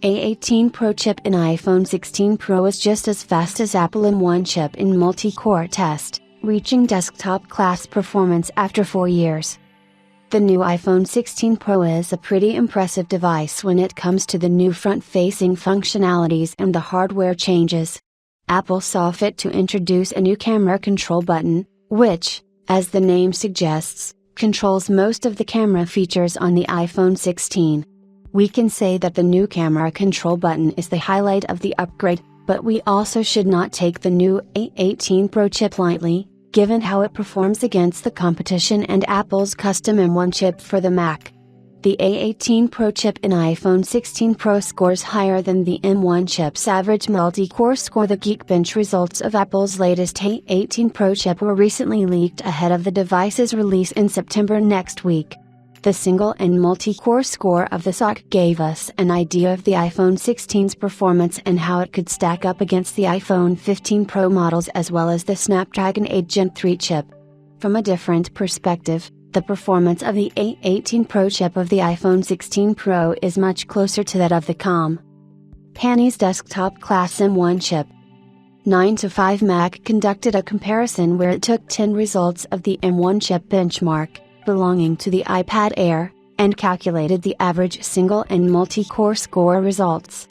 A18 Pro chip in iPhone 16 Pro is just as fast as Apple M1 chip in multi-core test, reaching desktop-class performance after 4 years. The new iPhone 16 Pro is a pretty impressive device when it comes to the new front-facing functionalities and the hardware changes. Apple saw fit to introduce a new camera control button, which, as the name suggests, controls most of the camera features on the iPhone 16. We can say that the new camera control button is the highlight of the upgrade, but we also should not take the new A18 Pro chip lightly, given how it performs against the competition and Apple's custom M1 chip for the Mac. The A18 Pro chip in iPhone 16 Pro scores higher than the M1 chip's average multi-core score. The Geekbench results of Apple's latest A18 Pro chip were recently leaked ahead of the device's release in September next week. The single and multi-core score of the SoC gave us an idea of the iPhone 16's performance and how it could stack up against the iPhone 15 Pro models as well as the Snapdragon 8 Gen 3 chip. From a different perspective, the performance of the A18 Pro chip of the iPhone 16 Pro is much closer to that of the company's desktop-class M1 chip. 9to5Mac conducted a comparison where it took 10 results of the M1 chip benchmark, belonging to the iPad Air, and calculated the average single and multi-core score results.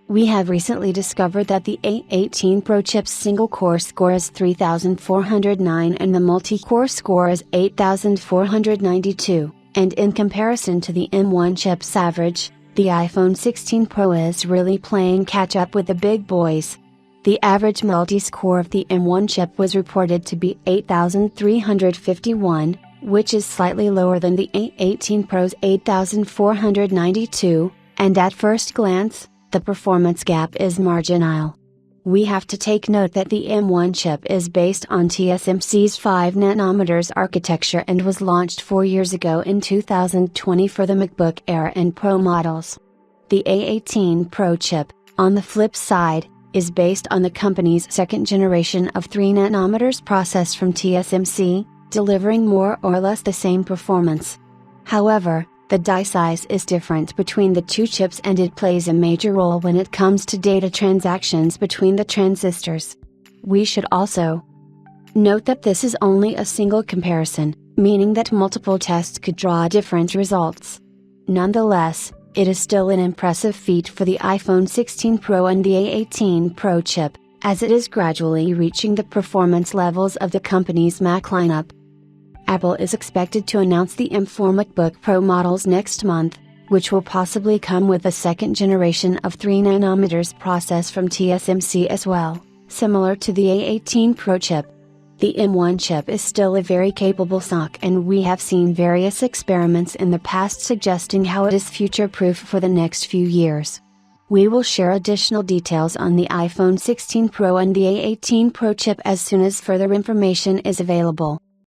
We have recently discovered that the A18 Pro chip's single-core score is 3,409 and the multi-core score is 8,492, and in comparison to the M1 chip's average, the iPhone 16 Pro is really playing catch-up with the big boys. The average multi-score of the M1 chip was reported to be 8,351, which is slightly lower than the A18 Pro's 8,492, and at first glance, the performance gap is marginal. We have to take note that the M1 chip is based on TSMC's 5nm architecture and was launched 4 years ago in 2020 for the MacBook Air and Pro models. The A18 Pro chip, on the flip side, is based on the company's second generation of 3nm process from TSMC, delivering more or less the same performance. However, the die size is different between the two chips and it plays a major role when it comes to data transactions between the transistors. We should also note that this is only a single comparison, meaning that multiple tests could draw different results. Nonetheless, it is still an impressive feat for the iPhone 16 Pro and the A18 Pro chip, as it is gradually reaching the performance levels of the company's Mac lineup. Apple is expected to announce the M4 MacBook Pro models next month, which will possibly come with a second generation of 3nm process from TSMC as well, similar to the A18 Pro chip. The M1 chip is still a very capable SoC and we have seen various experiments in the past suggesting how it is future-proof for the next few years. We will share additional details on the iPhone 16 Pro and the A18 Pro chip as soon as further information is available.